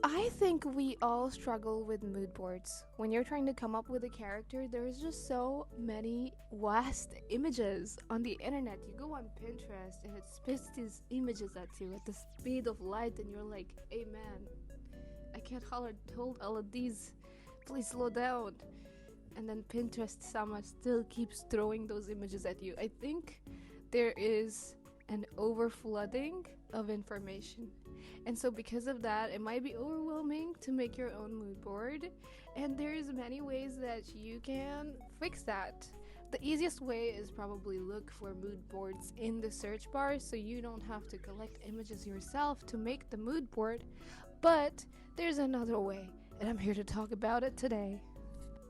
I think we all struggle with mood boards. When you're trying to come up with a character, there's just so many vast images on the internet. You go on Pinterest and it spits these images at you at the speed of light, and you're like, hey man, I can't hold all of these. Please slow down. And then Pinterest somehow still keeps throwing those images at you. I think there is an overflooding of information. And so because of that, it might be overwhelming to make your own mood board. And there's many ways that you can fix that. The easiest way is probably look for mood boards in the search bar so you don't have to collect images yourself to make the mood board. But there's another way, and I'm here to talk about it today.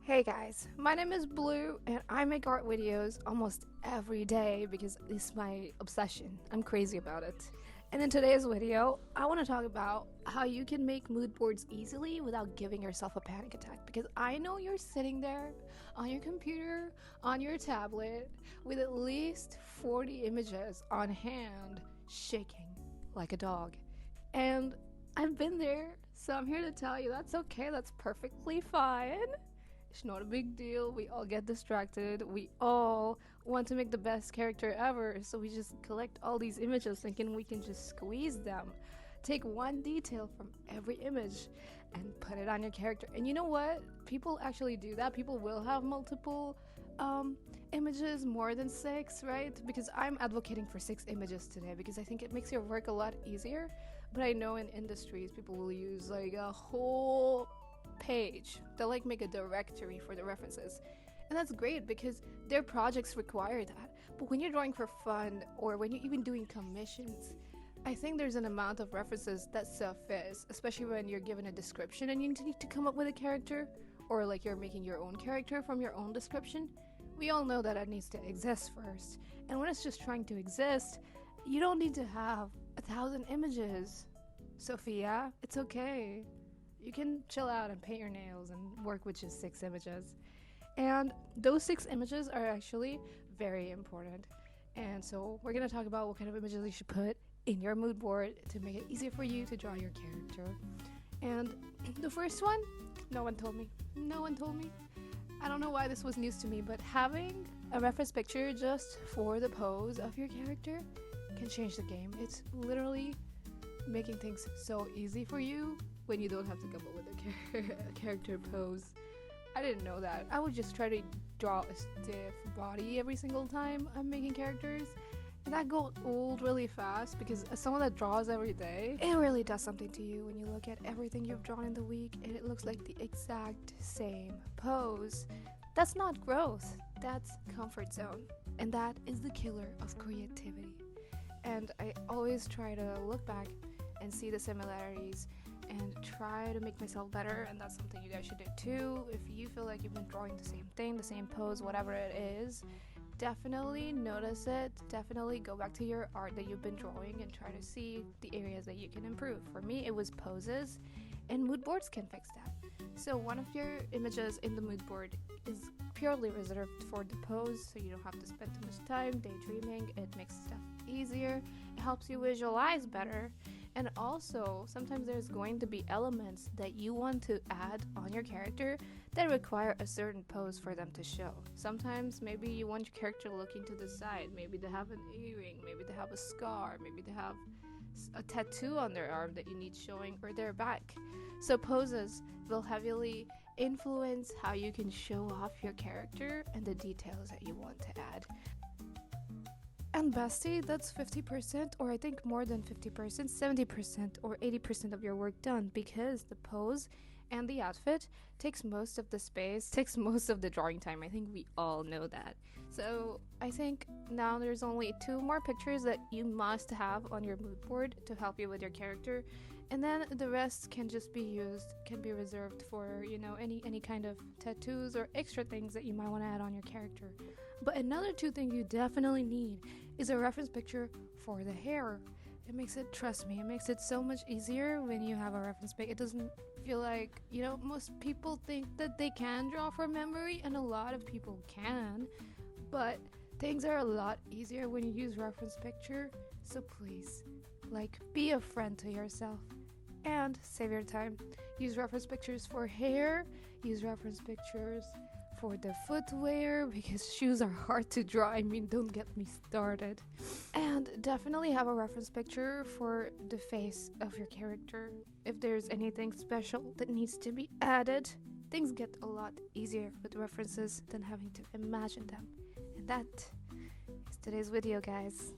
Hey guys, my name is Blue and I make art videos almost every day because it's my obsession. I'm crazy about it. And in today's video, I want to talk about how you can make mood boards easily without giving yourself a panic attack, because I know you're sitting there on your computer, on your tablet, with at least 40 images on hand, shaking like a dog. And I've been there, so I'm here to tell you that's okay, that's perfectly fine. It's not a big deal. We all get distracted. We all want to make the best character ever, so we just collect all these images thinking we can just squeeze them. Take one detail from every image and put it on your character. And you know what? People actually do that. People will have multiple images, more than 6, right? Because I'm advocating for 6 images today because I think it makes your work a lot easier. But I know in industries, people will use like a whole page. They'll like make a directory for the references, and that's great because their projects require that. But when you're drawing for fun, or when you're even doing commissions, I think there's an amount of references that suffice, especially when you're given a description and you need to come up with a character, or like you're making your own character from your own description. We all know that it needs to exist first, and when it's just trying to exist, you don't need to have 1,000 images. Sophia, it's okay. You can chill out and paint your nails and work with just 6 images. And those 6 images are actually very important. And so we're going to talk about what kind of images you should put in your mood board to make it easier for you to draw your character. And the first one, no one told me. I don't know why this was news to me, but having a reference picture just for the pose of your character can change the game. It's literally making things so easy for you when you don't have to come up with a character pose. I didn't know that. I would just try to draw a stiff body every single time I'm making characters, and that goes old really fast because as someone that draws every day, it really does something to you when you look at everything you've drawn in the week and it looks like the exact same pose. That's not growth, that's comfort zone, and that is the killer of creativity. And I always try to look back and see the similarities and try to make myself better, and that's something you guys should do too. If you feel like you've been drawing the same thing, the same pose, whatever it is, definitely notice it. Definitely go back to your art that you've been drawing and try to see the areas that you can improve. For me, it was poses, and mood boards can fix that. So one of your images in the mood board is purely reserved for the pose, so you don't have to spend too much time daydreaming. It makes stuff easier, it helps you visualize better. And also, sometimes there's going to be elements that you want to add on your character that require a certain pose for them to show. Sometimes maybe you want your character looking to the side, maybe they have an earring, maybe they have a scar, maybe they have a tattoo on their arm that you need showing, or their back. So poses will heavily influence how you can show off your character and the details that you want to add. And bestie, that's 50%, or I think more than 50%, 70% or 80% of your work done, because the pose and the outfit takes most of the space, takes most of the drawing time. I think we all know that. So I think now there's only 2 more pictures that you must have on your mood board to help you with your character, and then the rest can just be used, can be reserved for, any kind of tattoos or extra things that you might want to add on your character. But another 2 things you definitely need is a reference picture for the hair. It makes it, trust me, it makes it so much easier when you have a reference pic. It doesn't feel like, most people think that they can draw from memory, and a lot of people can, but things are a lot easier when you use reference picture. So please, be a friend to yourself and save your time. Use reference pictures for hair, use reference pictures for the footwear because shoes are hard to draw. I mean, don't get me started. And definitely have a reference picture for the face of your character. If there's anything special that needs to be added, things get a lot easier with references than having to imagine them. And that is today's video, guys.